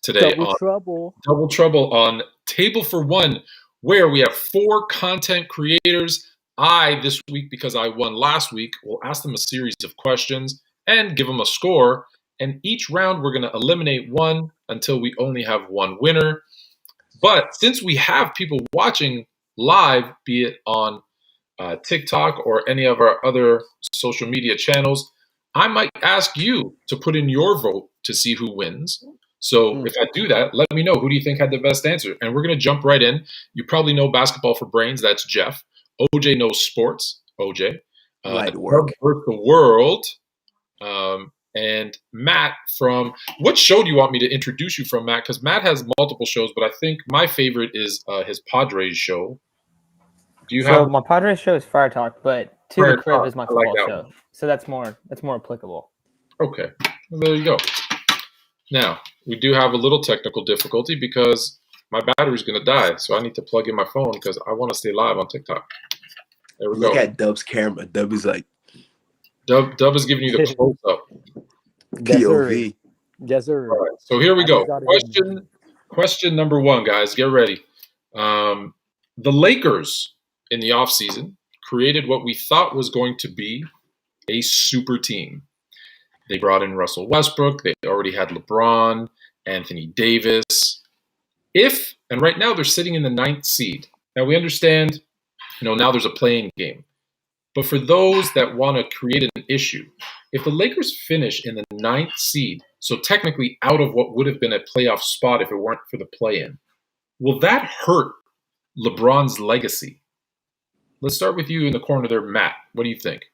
today Double on trouble. Double Trouble on Table for One, where we have 4 content creators. I, this week, because I won last week, will ask them a series of questions and give them a score. And each round, we're going to eliminate one until we only have one winner. But since we have people watching live, be it on TikTok or any of our other social media channels, I might ask you to put in your vote to see who wins. So if I do that, let me know, who do you think had the best answer? And we're going to jump right in. You probably know Basketball for Brains. That's Jeff. OJ knows sports. OJ. Light work. The World. And Matt from, what show do you want me to introduce you from, Matt? Because Matt has multiple shows, but I think my favorite is his Padres show. Do you have? My Padres show is Fire Talk, but To Fire the Crib Talk, is my I like football that show. one. So that's more applicable. Okay, well, there you go. Now, we do have a little technical difficulty because my battery's going to die, so I need to plug in my phone because I want to stay live on TikTok. There we go. Look at Dub's camera. Dub is like, Dub is giving you the close-up. POV. Yes, sir. All right, so here we go. Question number 1, guys. Get ready. The Lakers, in the offseason, created what we thought was going to be a super team. They brought in Russell Westbrook. They already had LeBron, Anthony Davis. And right now they're sitting in the 9th seed. Now we understand, now there's a playing game. But for those that want to create an issue, if the Lakers finish in the 9th seed, so technically out of what would have been a playoff spot if it weren't for the play-in, will that hurt LeBron's legacy? Let's start with you in the corner there, Matt. What do you think?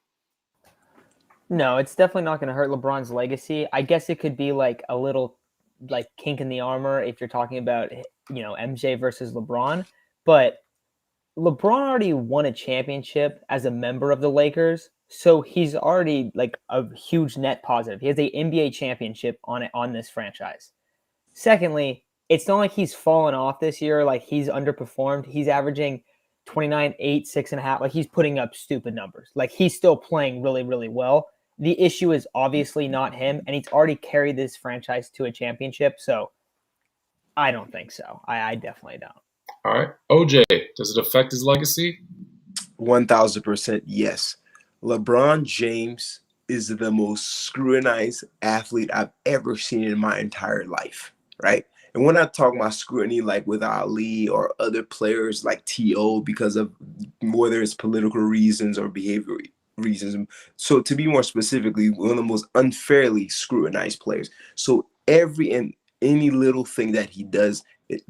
No, it's definitely not going to hurt LeBron's legacy. I guess it could be like a little like kink in the armor if you're talking about, MJ versus LeBron. But LeBron already won a championship as a member of the Lakers, so he's already like a huge net positive. He has an NBA championship on this franchise. Secondly, it's not like he's fallen off this year, like he's underperformed. He's averaging 29, 8, 6.5. Like he's putting up stupid numbers. Like he's still playing really, really well. The issue is obviously not him, and he's already carried this franchise to a championship. So I don't think so. I definitely don't. All right. OJ, does it affect his legacy? 1,000% yes. LeBron James is the most scrutinized athlete I've ever seen in my entire life, right? And we're not talking about scrutiny like with Ali or other players like T.O. because of whether it's political reasons or behavior reasons. So to be more specifically, one of the most unfairly scrutinized players. So any little thing that he does,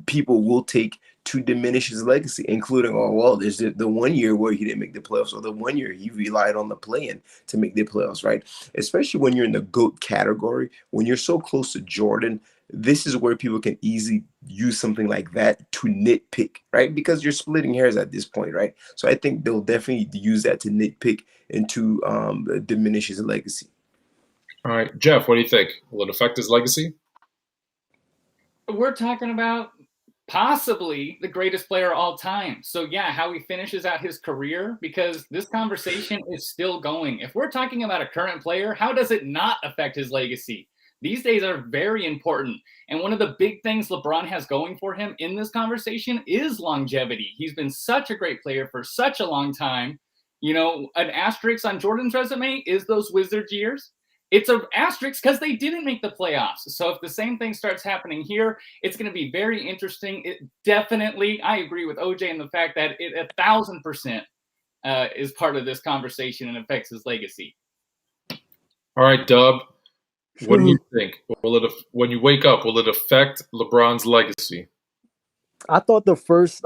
people will take to diminish his legacy, including, there's the 1 year where he didn't make the playoffs, or the 1 year he relied on the play-in to make the playoffs, right? Especially when you're in the GOAT category, when you're so close to Jordan, this is where people can easily use something like that to nitpick, right? Because you're splitting hairs at this point, right? So I think they'll definitely use that to nitpick and to diminish his legacy. All right, Jeff, what do you think? Will it affect his legacy? We're talking about possibly the greatest player of all time. So yeah, how he finishes out his career, because this conversation is still going. If we're talking about a current player, how does it not affect his legacy? These days are very important. And one of the big things LeBron has going for him in this conversation is longevity. He's been such a great player for such a long time. An asterisk on Jordan's resume is those Wizards years. It's an asterisk because they didn't make the playoffs. So if the same thing starts happening here, it's going to be very interesting. It definitely, I agree with OJ in the fact that it 1,000% is part of this conversation and affects his legacy. All right, Dub. What do you think? When you wake up, will it affect LeBron's legacy? I thought the first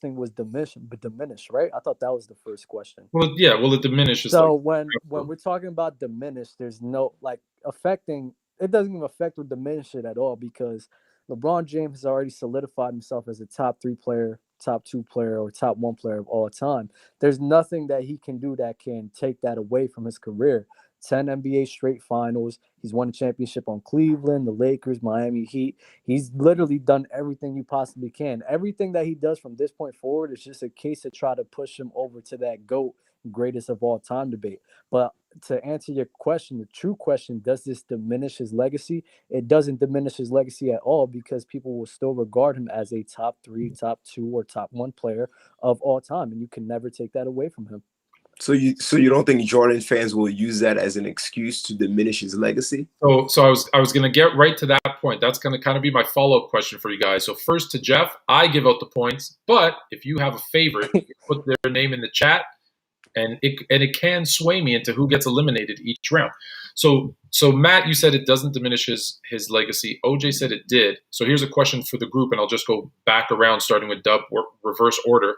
thing was diminish, right? I thought that was the first question. Well, yeah. Will it diminish? So when we're talking about diminish, there's no affecting. It doesn't even affect or diminish it at all, because LeBron James has already solidified himself as a top 3 player, top 2 player, or top 1 player of all time. There's nothing that he can do that can take that away from his career. 10 NBA straight finals. He's won a championship on Cleveland, the Lakers, Miami Heat. He's literally done everything you possibly can. Everything that he does from this point forward is just a case to try to push him over to that GOAT, greatest of all time debate. But to answer your question, the true question, does this diminish his legacy? It doesn't diminish his legacy at all because people will still regard him as a top 3, top 2, or top 1 player of all time, and you can never take that away from him. So you don't think Jordan fans will use that as an excuse to diminish his legacy? So I was going to get right to that point. That's going to kind of be my follow-up question for you guys. So first to Jeff, I give out the points, but if you have a favorite, put their name in the chat, and it can sway me into who gets eliminated each round. So Matt, you said it doesn't diminish his legacy. OJ said it did. So here's a question for the group, and I'll just go back around, starting with Dub, reverse order.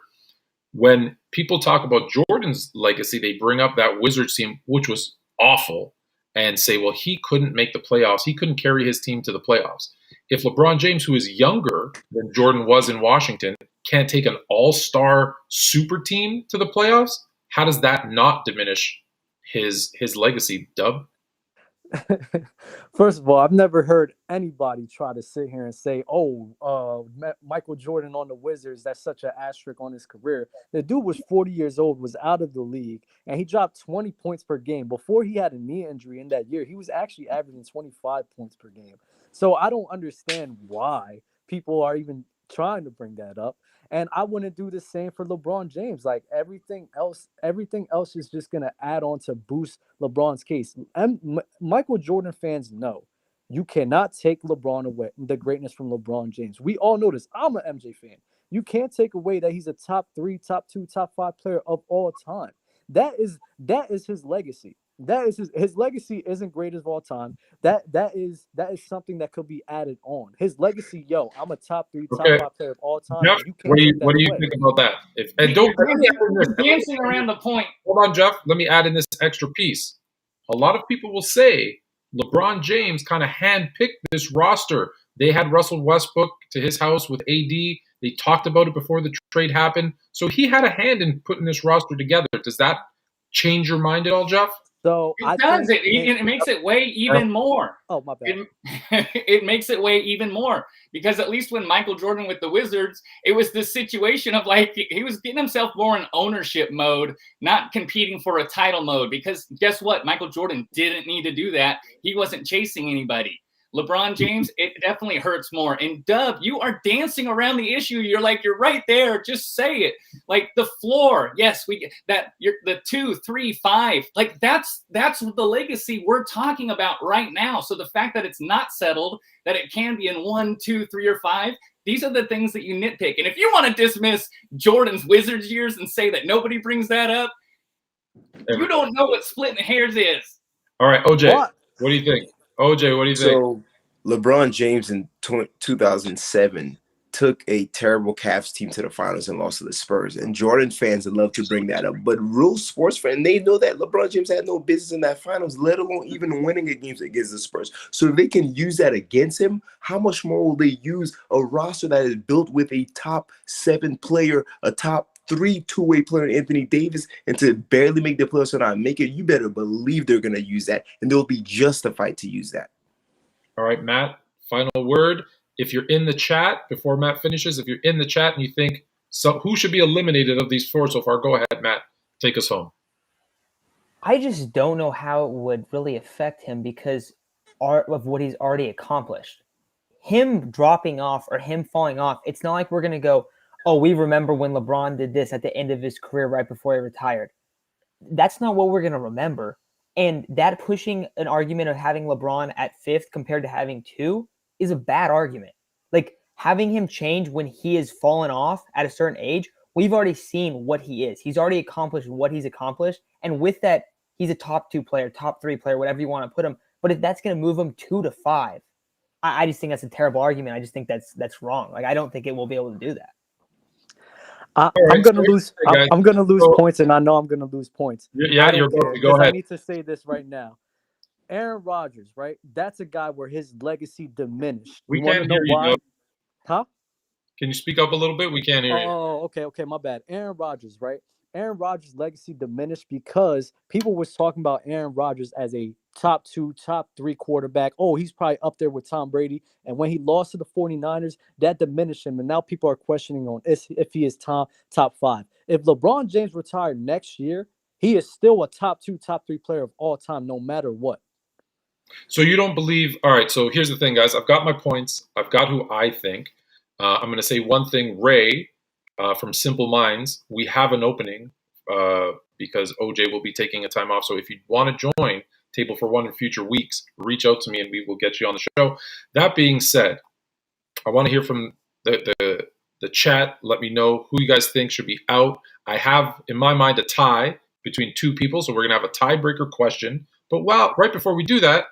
When people talk about Jordan's legacy, they bring up that Wizards team, which was awful, and say, well, he couldn't make the playoffs. He couldn't carry his team to the playoffs. If LeBron James, who is younger than Jordan was in Washington, can't take an all-star super team to the playoffs, how does that not diminish his legacy, Dub? First of all, I've never heard anybody try to sit here and say, Michael Jordan on the Wizards, that's such an asterisk on his career. The dude was 40 years old, was out of the league, and he dropped 20 points per game. Before he had a knee injury in that year, he was actually averaging 25 points per game. So I don't understand why people are even trying to bring that up. And I wouldn't do the same for LeBron James. Like everything else is just going to add on to boost LeBron's case. Michael Jordan fans know you cannot take LeBron away, the greatness from LeBron James. We all know this. I'm an MJ fan. You can't take away that he's a top 3, top 2, top 5 player of all time. That is his legacy. That is his legacy isn't great of all time. That is something that could be added on. His legacy, I'm a top 3, top 5 player of all time. Jeff, what do you think about that? You're dancing around the point. Hold on, Jeff. Let me add in this extra piece. A lot of people will say LeBron James kind of handpicked this roster. They had Russell Westbrook to his house with AD. They talked about it before the trade happened. So he had a hand in putting this roster together. Does that change your mind at all, Jeff? So it makes it weigh even more. Oh, my bad. It makes it weigh even more because at least when Michael Jordan with the Wizards, it was this situation of like he was getting himself more in ownership mode, not competing for a title mode. Because guess what? Michael Jordan didn't need to do that. He wasn't chasing anybody. LeBron James, it definitely hurts more. And Dub, you are dancing around the issue. You're right there. Just say it. Like the floor. Yes, you're the 2, 3, 5. Like that's the legacy we're talking about right now. So the fact that it's not settled, that it can be in 1, 2, 3, or 5. These are the things that you nitpick. And if you want to dismiss Jordan's Wizards years and say that nobody brings that up, you don't know what splitting hairs is. All right, OJ, what do you think? OJ, what do you think? So LeBron James in 2007 took a terrible Cavs team to the finals and lost to the Spurs. And Jordan fans love to bring that up. But real sports fans, they know that LeBron James had no business in that finals, let alone even winning a game against the Spurs. So if they can use that against him, how much more will they use a roster that is built with a top 7 player, a top 3 two-way player, Anthony Davis, and to barely make the playoffs or not make it? You better believe they're going to use that, and they'll be justified to use that. All right, Matt, final word. If you're in the chat, before Matt finishes, if you're in the chat and you think who should be eliminated of these 4 so far, go ahead, Matt. Take us home. I just don't know how it would really affect him because of what he's already accomplished. Him dropping off or him falling off, it's not like we're going to go, oh, we remember when LeBron did this at the end of his career right before he retired. That's not what we're going to remember. And that pushing an argument of having LeBron at 5th compared to having 2 is a bad argument. Like having him change when he has fallen off at a certain age, we've already seen what he is. He's already accomplished what he's accomplished. And with that, he's a top 2 player, top 3 player, whatever you want to put him. But if that's going to move him 2 to 5, I just think that's a terrible argument. I just think that's wrong. Like I don't think it will be able to do that. I'm gonna lose. I'm gonna lose points, and I know I'm gonna lose points. Yeah, you're going to go ahead. I need to say this right now. Aaron Rodgers, right? That's a guy where his legacy diminished. We can't hear you. Why? Huh? Can you speak up a little bit? We can't hear you. Oh, okay, my bad. Aaron Rodgers, right? Aaron Rodgers' legacy diminished because people was talking about Aaron Rodgers as a top 2, top 3 quarterback. Oh, he's probably up there with Tom Brady. And when he lost to the 49ers, that diminished him. And now people are questioning on if he is top 5. If LeBron James retired next year, he is still a top 2, top 3 player of all time, no matter what. So you don't believe? All right. So here's the thing, guys. I've got my points. I've got who I think. I'm going to say one thing. Ray from Simple Minds, we have an opening because OJ will be taking a time off. So if you want to join Table for One in future weeks, reach out to me and we will get you on the show. That being said, I want to hear from the chat. Let me know who you guys think should be out. I have in my mind a tie between two people, so we're going to have a tiebreaker question. But right before we do that,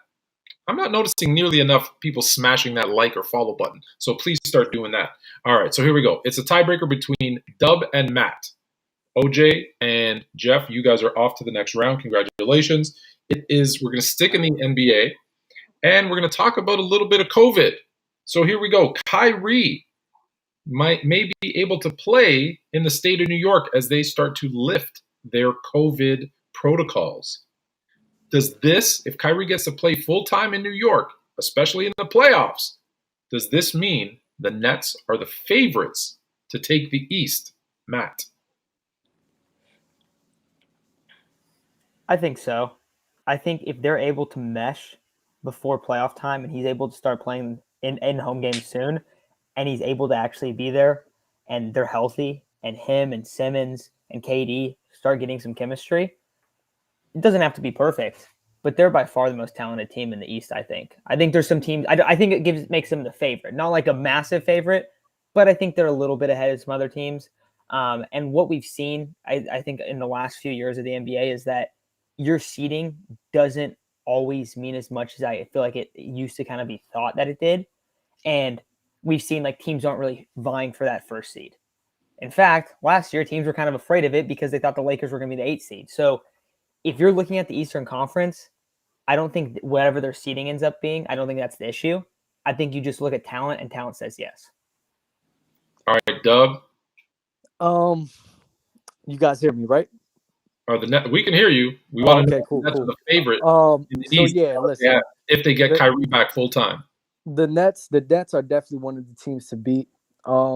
I'm not noticing nearly enough people smashing that like or follow button. So please start doing that. All right, so here we go. It's a tiebreaker between Dub and Matt. OJ and Jeff, you guys are off to the next round. Congratulations. We're going to stick in the NBA, and we're going to talk about a little bit of COVID. So here we go. Kyrie may be able to play in the state of New York as they start to lift their COVID protocols. Does this, if Kyrie gets to play full-time in New York, especially in the playoffs, does this mean the Nets are the favorites to take the East? Matt? I think so. I think if they're able to mesh before playoff time and he's able to start playing in home games soon and he's able to actually be there and they're healthy and him and Simmons and KD start getting some chemistry, it doesn't have to be perfect, but they're by far the most talented team in the East, I think. I think there's some teams, I think it makes them the favorite. Not like a massive favorite, but I think they're a little bit ahead of some other teams. And what we've seen, I think, in the last few years of the NBA is that your seeding doesn't always mean as much as I feel like it used to kind of be thought that it did. And we've seen like teams aren't really vying for that first seed. In fact, last year, teams were kind of afraid of it because they thought the Lakers were going to be the 8th seed. So if you're looking at the Eastern Conference, I don't think whatever their seeding ends up being, I don't think that's the issue. I think you just look at talent, and talent says yes. All right, Dub. You guys hear me, right? We can hear you. We want to know cool, that's cool. the favorite. In the so East, yeah, listen. If they get Kyrie back full time, the Nets are definitely one of the teams to beat.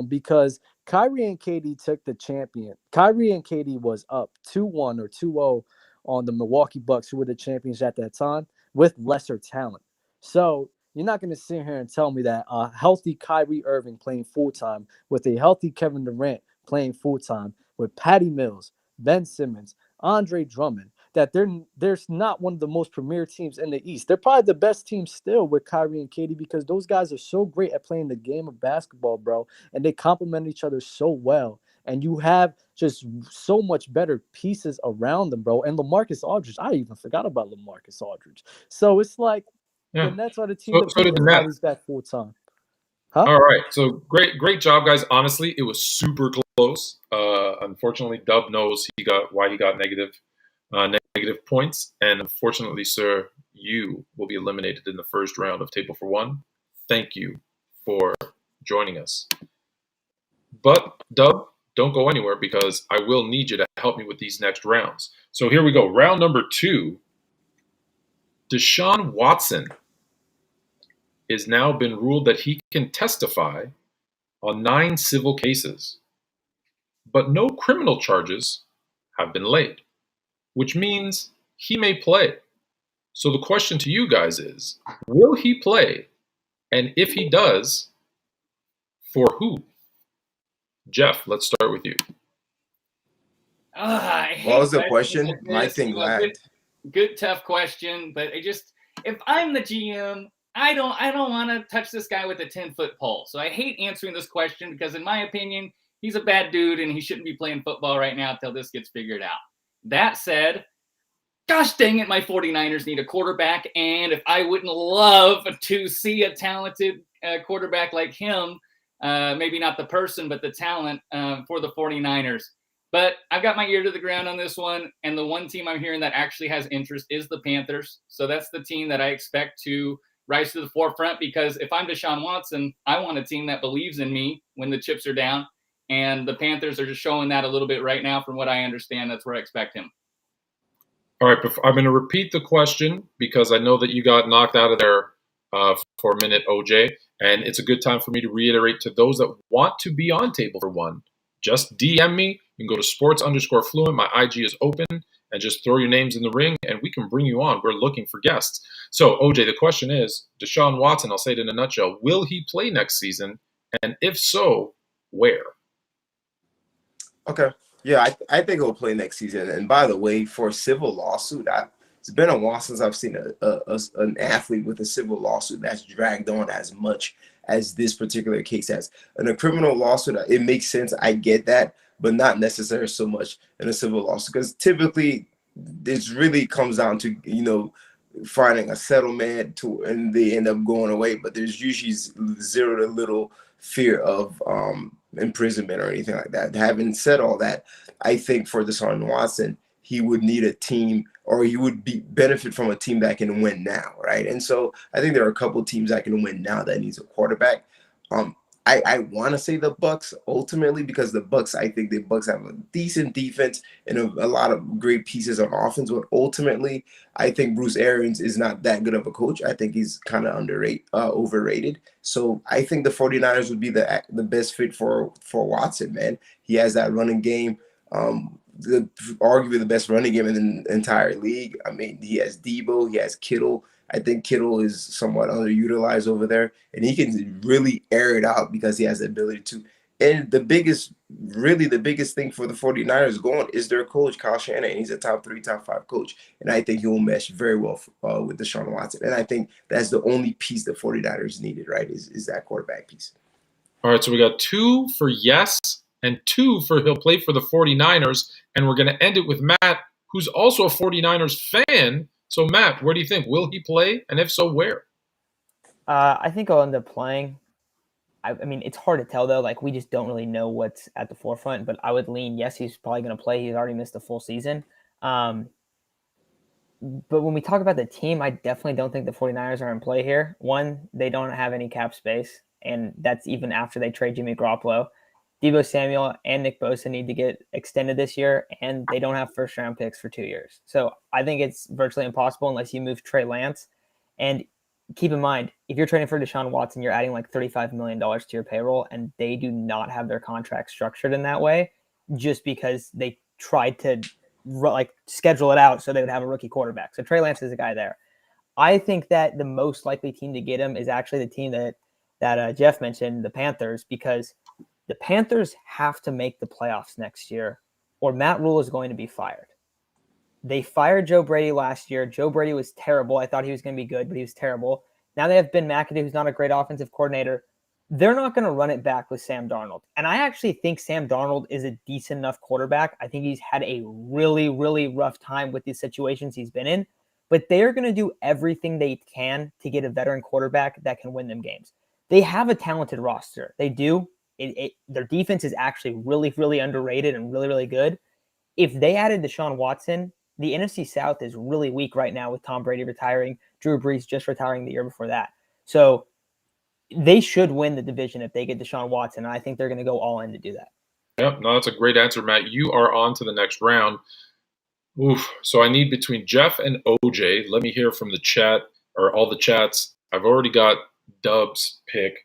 Because Kyrie and KD took the champion. Kyrie and KD was up 2-1 or 2-0 on the Milwaukee Bucks, who were the champions at that time, with lesser talent. So you're not going to sit here and tell me that a healthy Kyrie Irving playing full-time with a healthy Kevin Durant playing full-time with Patty Mills, Ben Simmons, Andre Drummond, that there's not one of the most premier teams in the East. They're probably the best team still with Kyrie and KD because those guys are so great at playing the game of basketball, bro, and they complement each other so well. And you have just so much better pieces around them, bro. And LaMarcus Aldridge, I even forgot about LaMarcus Aldridge. So it's like the Nets are the team that did the Nets back full time. Huh? All right. So great job, guys. Honestly, it was super close. Unfortunately, Dub knows why he got negative points, and unfortunately, sir, you will be eliminated in the first round of Table for One. Thank you for joining us. But Dub, don't go anywhere because I will need you to help me with these next rounds. So here we go. Round number 2. Deshaun Watson is now been ruled that he can testify on 9 civil cases, but no criminal charges have been laid, which means he may play. So the question to you guys is, will he play? And if he does, for who? Jeff, let's start with you. What was the question? My thing lagged. Good, tough question, but if I'm the GM, I don't want to touch this guy with a 10-foot pole. So I hate answering this question because, in my opinion, he's a bad dude and he shouldn't be playing football right now until this gets figured out. That said, gosh dang it, my 49ers need a quarterback. And if I wouldn't love to see a talented quarterback like him, maybe not the person, but the talent for the 49ers. But I've got my ear to the ground on this one. And the one team I'm hearing that actually has interest is the Panthers. So that's the team that I expect to rise to the forefront, because if I'm Deshaun Watson, I want a team that believes in me when the chips are down. And the Panthers are just showing that a little bit right now. From what I understand, that's where I expect him. All right, I'm going to repeat the question because I know that you got knocked out of there for a minute, OJ. And it's a good time for me to reiterate to those that want to be on Table for One. Just DM me. You can go to sports_fluent. My IG is open. and just throw your names in the ring, and we can bring you on. We're looking for guests. So, OJ, the question is, Deshaun Watson, I'll say it in a nutshell, will he play next season? And if so, where? Okay. Yeah, I think he'll play next season. And by the way, for a civil lawsuit, it's been a while since I've seen an athlete with a civil lawsuit that's dragged on as much as this particular case has. In a criminal lawsuit, it makes sense. I get that, but not necessarily so much in a civil lawsuit, because typically this really comes down to, finding a settlement and they end up going away. But there's usually zero to little fear of imprisonment or anything like that. Having said all that, I think for Deshaun Watson, he would need a team, or he would benefit from a team that can win now, right? And so I think there are a couple of teams that can win now that needs a quarterback. I want to say the Bucks ultimately, because I think the Bucks have a decent defense and a lot of great pieces on offense. But ultimately, I think Bruce Arians is not that good of a coach. I think he's kind of overrated. So I think the 49ers would be the best fit for Watson, man. He has that running game. Arguably the best running game in the entire league. I mean, he has Debo, he has Kittle. I think Kittle is somewhat underutilized over there, and he can really air it out because he has the ability to. And the biggest thing for the 49ers going is their coach, Kyle Shanahan. He's a top 3, top 5 coach, and I think he will mesh very well with Deshaun Watson. And I think that's the only piece the 49ers needed, right, is that quarterback piece. All right, so we got 2 for yes and 2 for he'll play for the 49ers, and we're going to end it with Matt, who's also a 49ers fan. So, Matt, where do you think? Will he play? And if so, where? I think I'll end up playing. I mean, it's hard to tell, though. Like, we just don't really know what's at the forefront. But I would lean, yes, he's probably going to play. He's already missed a full season. But when we talk about the team, I definitely don't think the 49ers are in play here. One, they don't have any cap space, and that's even after they trade Jimmy Garoppolo. Deebo Samuel and Nick Bosa need to get extended this year, and they don't have first-round picks for 2 years. So I think it's virtually impossible unless you move Trey Lance. And keep in mind, if you're trading for Deshaun Watson, you're adding like $35 million to your payroll, and they do not have their contract structured in that way just because they tried to schedule it out so they would have a rookie quarterback. So Trey Lance is a guy there. I think that the most likely team to get him is actually the team that Jeff mentioned, the Panthers, because the Panthers have to make the playoffs next year, or Matt Rule is going to be fired. They fired Joe Brady last year. Joe Brady was terrible. I thought he was going to be good, but he was terrible. Now they have Ben McAdoo, who's not a great offensive coordinator. They're not going to run it back with Sam Darnold. And I actually think Sam Darnold is a decent enough quarterback. I think he's had a really, really rough time with the situations he's been in, but they are going to do everything they can to get a veteran quarterback that can win them games. They have a talented roster. They do. Their defense is actually really, really underrated and really, really good. If they added Deshaun Watson, the NFC South is really weak right now with Tom Brady retiring, Drew Brees just retiring the year before that. So they should win the division if they get Deshaun Watson, and I think they're going to go all in to do that. Yep, no, that's a great answer, Matt. You are on to the next round. Oof. So I need between Jeff and OJ. Let me hear from the chat, or all the chats. I've already got Dub's pick.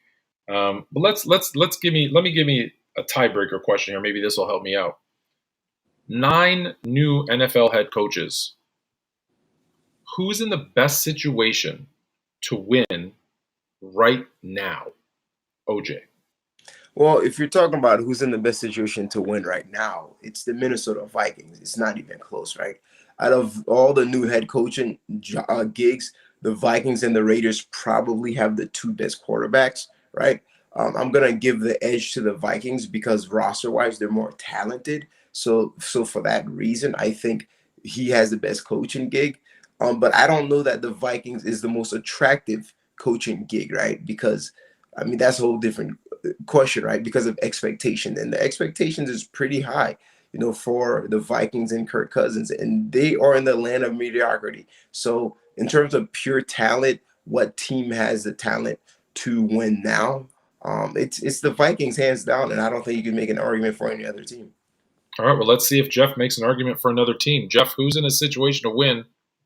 But let me give me a tiebreaker question here. Maybe this will help me out. 9 new NFL head coaches. Who's in the best situation to win right now? OJ. Well, if you're talking about who's in the best situation to win right now, it's the Minnesota Vikings. It's not even close, right? Out of all the new head coaching gigs, the Vikings and the Raiders probably have the 2 best quarterbacks, right? I'm going to give the edge to the Vikings because roster-wise, they're more talented. So for that reason, I think he has the best coaching gig. But I don't know that the Vikings is the most attractive coaching gig, right? Because, I mean, that's a whole different question, right? Because of expectation. And the expectations is pretty high, for the Vikings and Kirk Cousins. And they are in the land of mediocrity. So in terms of pure talent, what team has the talent to win now? It's the Vikings hands down, and I don't think you can make an argument for any other team. All right, well, let's see if Jeff makes an argument for another team. Jeff, who's in a situation to win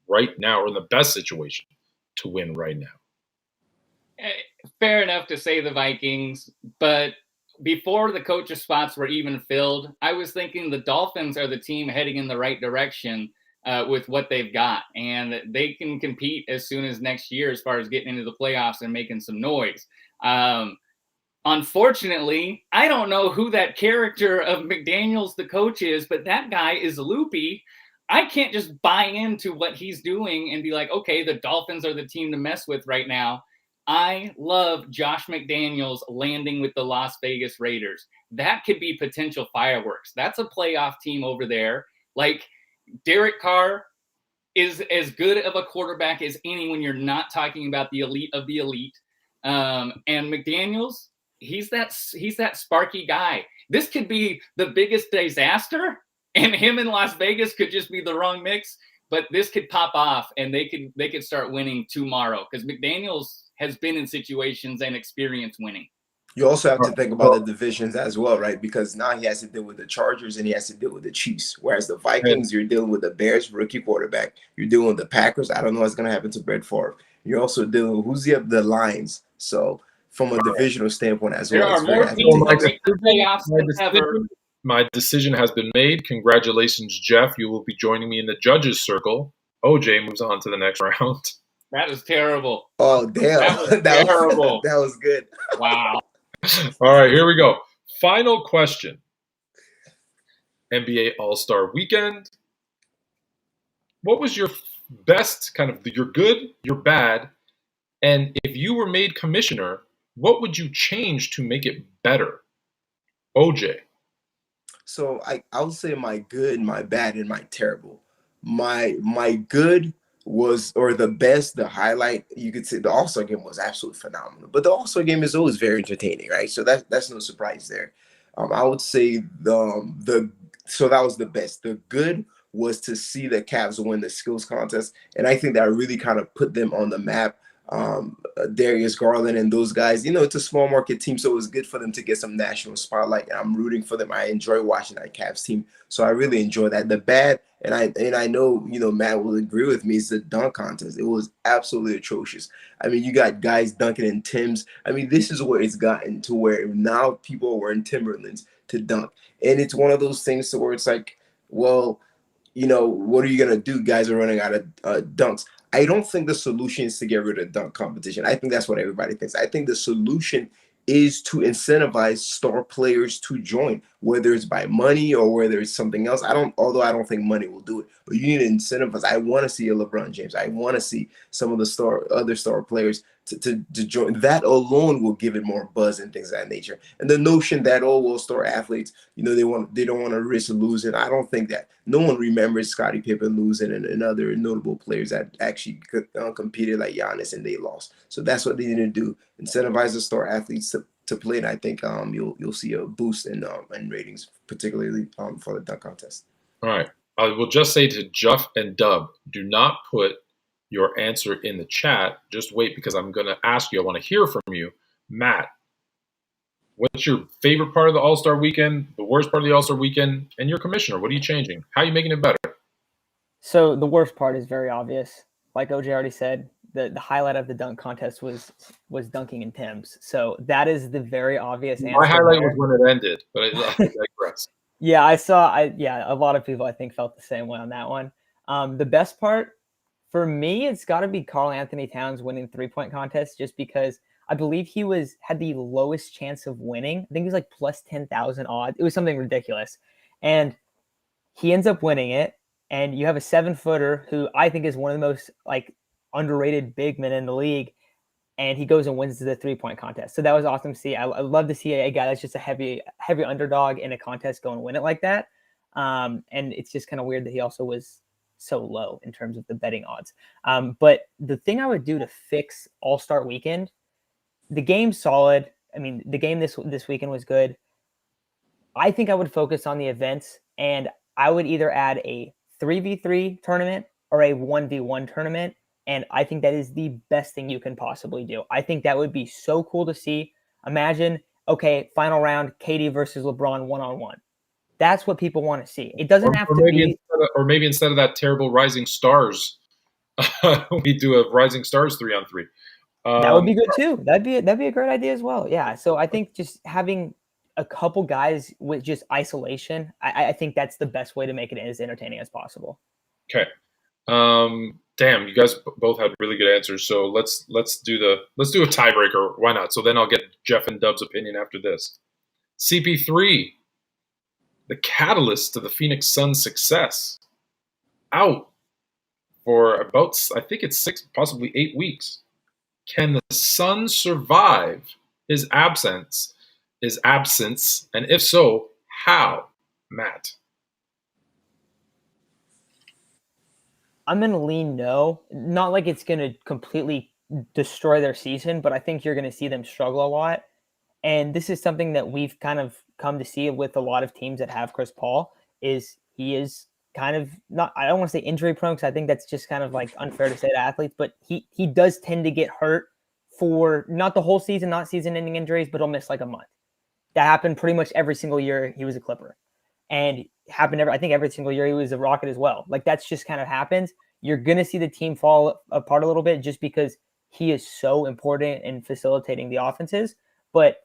right now, or in the best situation to win right now? Fair enough to say the Vikings, but before the coach's spots were even filled, I was thinking the Dolphins are the team heading in the right direction. with what they've got, and they can compete as soon as next year as far as getting into the playoffs and making some noise. Unfortunately, I don't know who that character of McDaniels, the coach, is, but that guy is loopy. I can't just buy into what he's doing and be like, okay, the Dolphins are the team to mess with right now. I love Josh McDaniels landing with the Las Vegas Raiders. That could be potential fireworks. That's a playoff team over there. Like, Derek Carr is as good of a quarterback as any when you're not talking about the elite of the elite. And McDaniels, he's that sparky guy. This could be the biggest disaster, and him in Las Vegas could just be the wrong mix. But this could pop off, and they could start winning tomorrow because McDaniels has been in situations and experienced winning. You also have to think about the divisions as well, right? Because now he has to deal with the Chargers and he has to deal with the Chiefs. Whereas the Vikings, you're dealing with the Bears, rookie quarterback. You're dealing with the Packers. I don't know what's going to happen to Brett Favre. You're also dealing with the Lions. So from a divisional standpoint as well, there are more teams that make the playoffs than ever. My decision has been made. Congratulations, Jeff. You will be joining me in the judges' circle. OJ moves on to the next round. That was terrible. Oh, damn. That was terrible. That was good. Wow. All right, here we go. Final question. NBA All-Star Weekend. What was your best, kind of your good, your bad, and if you were made commissioner, what would you change to make it better? OJ. So I would say my good, my bad, and my terrible. My good was, or the best, the highlight, you could say the All-Star game was absolutely phenomenal. But the All-Star game is always very entertaining, right? So that's no surprise there. I would say so that was the best. The good was to see the Cavs win the skills contest, and I think that really kind of put them on the map. Darius Garland and those guys, it's a small market team, so it was good for them to get some national spotlight, and I'm rooting for them. I enjoy watching that Cavs team, so I really enjoy that. The bad, and I know Matt will agree with me, is the dunk contest. It was absolutely atrocious. I mean, you got guys dunking in Timbs. I mean, this is where it's gotten to, where now people are wearing Timberlands to dunk, and it's one of those things to where it's like, well, what are you gonna do? Guys are running out of dunks. I don't think the solution is to get rid of dunk competition. I think that's what everybody thinks. I think the solution is to incentivize star players to join, whether it's by money or whether it's something else. Although I don't think money will do it, but you need to incentivize. I want to see a LeBron James. I want to see some of the other star players to join. That alone will give it more buzz and things of that nature. And the notion that, star athletes, they don't want to risk losing. I don't think that. No one remembers Scottie Pippen losing and other notable players that actually competed like Giannis and they lost. So that's what they need to do. Incentivize the star athletes to play, and I think you'll see a boost in ratings, particularly for the dunk contest. All right. I will just say to Jeff and Dub, do not put your answer in the chat. Just wait, because I'm going to ask you. I want to hear from you. Matt, what's your favorite part of the All-Star Weekend, the worst part of the All-Star Weekend, and your commissioner? What are you changing? How are you making it better? So the worst part is very obvious. Like OJ already said, the highlight of the dunk contest was dunking in Timbs. So that is the very obvious answer. My highlight was when it ended, but I digress. Yeah, a lot of people I think felt the same way on that one. The best part for me, it's got to be Karl Anthony Towns winning the 3-point contest, just because I believe he had the lowest chance of winning. I think it was like plus 10,000 odds. It was something ridiculous. And he ends up winning it. And you have a 7-footer who I think is one of the most underrated big men in the league. And he goes and wins the 3-point contest. So that was awesome to see. I love to see a guy that's just a heavy underdog in a contest go and win it like that. And it's just kind of weird that he also was so low in terms of the betting odds. But the thing I would do to fix All-Star Weekend, the game's solid. I mean, the game this weekend was good. I think I would focus on the events, and I would either add a 3v3 tournament or a 1v1 tournament. And I think that is the best thing you can possibly do. I think that would be so cool to see. Imagine, okay, final round, KD versus LeBron 1-on-1. That's what people want to see. It doesn't have to be. Or maybe instead of that terrible Rising Stars, we do a Rising Stars 3-on-3. That would be good too. That'd be a great idea as well. Yeah. So I think just having a couple guys with just isolation, I think that's the best way to make it as entertaining as possible. Okay. Damn, you guys both had really good answers. So let's do a tiebreaker. Why not? So then I'll get Jeff and Dub's opinion after this. CP3, the catalyst to the Phoenix Suns' success, out for about, I think it's 6, possibly 8 weeks. Can the Suns survive his absence? And if so, how? Matt. I'm going to lean no. Not like it's going to completely destroy their season, but I think you're going to see them struggle a lot. And this is something that we've kind of come to see with a lot of teams that have Chris Paul, is he is kind of not, I don't want to say injury prone, because I think that's just kind of like unfair to say to athletes, but he does tend to get hurt for not the whole season, not season-ending injuries, but he'll miss like a month. That happened pretty much every single year he was a Clipper. And happened I think every single year he was a Rocket as well. Like, that's just kind of happens. You're going to see the team fall apart a little bit just because he is so important in facilitating the offenses. But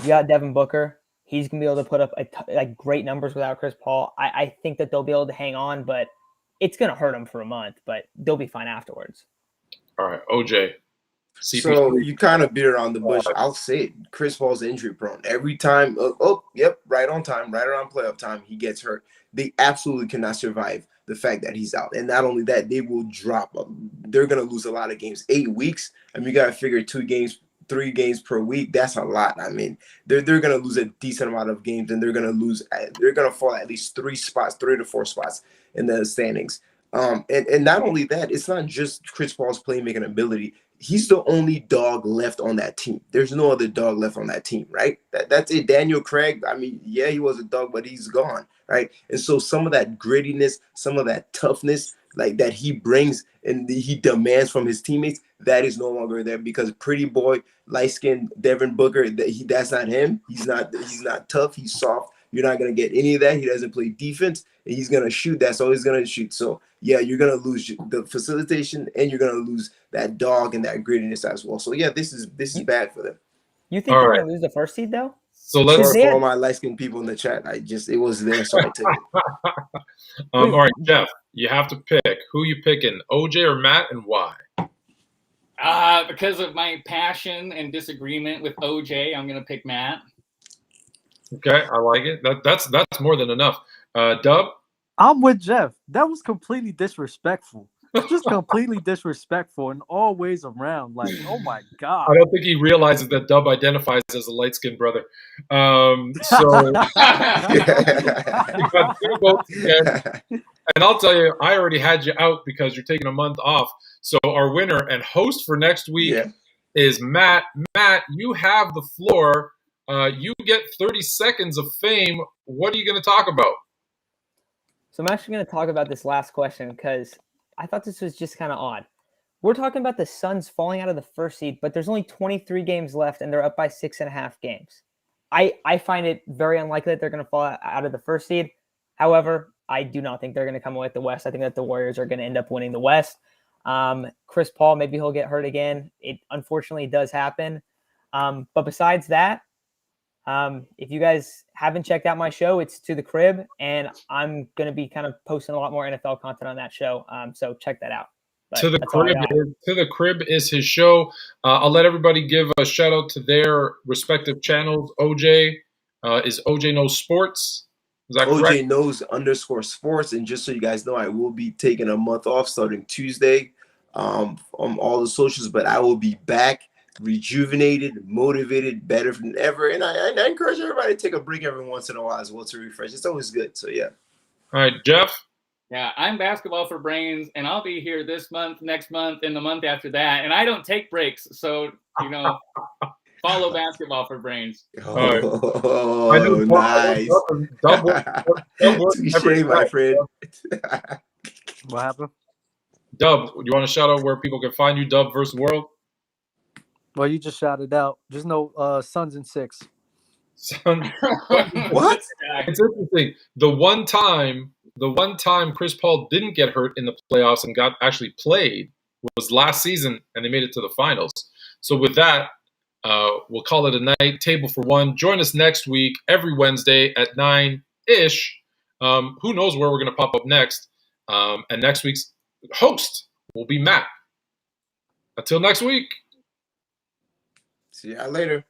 you got Devin Booker. He's going to be able to put up like great numbers without Chris Paul. I think that they'll be able to hang on, but it's going to hurt them for a month, but they'll be fine afterwards. All right, OJ. So you kind of beat around the bush. I'll say it. Chris Paul's injury prone. Every time, yep, right on time, right around playoff time, he gets hurt. They absolutely cannot survive the fact that he's out. And not only that, they will drop. They're going to lose a lot of games. 8 weeks. I mean, you got to figure 2 games, 3 games per week. That's a lot. I mean, they're going to lose a decent amount of games, and they're going to fall at least 3 to 4 spots in the standings. And not only that, it's not just Chris Paul's playmaking ability. He's the only dog left on that team. There's no other dog left on that team, right? That's it. Daniel Craig, I mean, yeah, he was a dog, but he's gone, right? And so some of that grittiness, some of that toughness, like that he brings and he demands from his teammates, that is no longer there, because pretty boy, light-skinned Devin Booker, that's not him. He's not tough. He's soft. You're not going to get any of that. He doesn't play defense, and he's going to shoot. That's all he's going to shoot. So, yeah, you're going to lose the facilitation, and you're going to lose that dog and that grittiness as well. So, yeah, this is bad for them. You think they're going to lose the first seed, though? So let's for all my light-skinned people in the chat. It was there, so I took it. All right, Jeff, you have to pick. Who you picking, OJ or Matt, and why? Because of my passion and disagreement with OJ, I'm going to pick Matt. Okay, I like it. That's more than enough. Dub? I'm with Jeff. That was completely disrespectful. Just completely disrespectful in all ways around. Like, oh my God. I don't think he realizes that Dub identifies as a light-skinned brother. So and I'll tell you, I already had you out because you're taking a month off. So our winner and host for next week is Matt. Matt, you have the floor. You get 30 seconds of fame. What are you going to talk about? So I'm actually going to talk about this last question because I thought this was just kind of odd. We're talking about the Suns falling out of the first seed, but there's only 23 games left, and they're up by 6.5 games. I find it very unlikely that they're going to fall out of the first seed. However, I do not think they're going to come away with the West. I think that the Warriors are going to end up winning the West. Chris Paul, maybe he'll get hurt again. It unfortunately does happen. But besides that, if you guys haven't checked out my show, it's To the Crib, and I'm going to be kind of posting a lot more NFL content on that show. So check that out. But To the Crib is his show. I'll let everybody give a shout out to their respective channels. OJ is OJ Knows Sports. Is that correct? OJ Knows _sports. And just so you guys know, I will be taking a month off starting Tuesday on all the socials, but I will be back rejuvenated, motivated, better than ever. And I encourage everybody to take a break every once in a while as well to refresh. It's always good. So, yeah. All right, Jeff? Yeah, I'm Basketball for Brains, and I'll be here this month, next month, and the month after that. And I don't take breaks. So, follow Basketball for Brains. Oh, nice. Touché, my friend. What happened? Dub, you want to shout out where people can find you, Dub versus World? Well, you just shouted out. Just no Suns in 6. What? It's interesting. The one time Chris Paul didn't get hurt in the playoffs and actually played was last season, and they made it to the finals. So with that, we'll call it a night. Table for one. Join us next week, every Wednesday at 9-ish. Who knows where we're going to pop up next? And next week's host will be Matt. Until next week. See y'all later.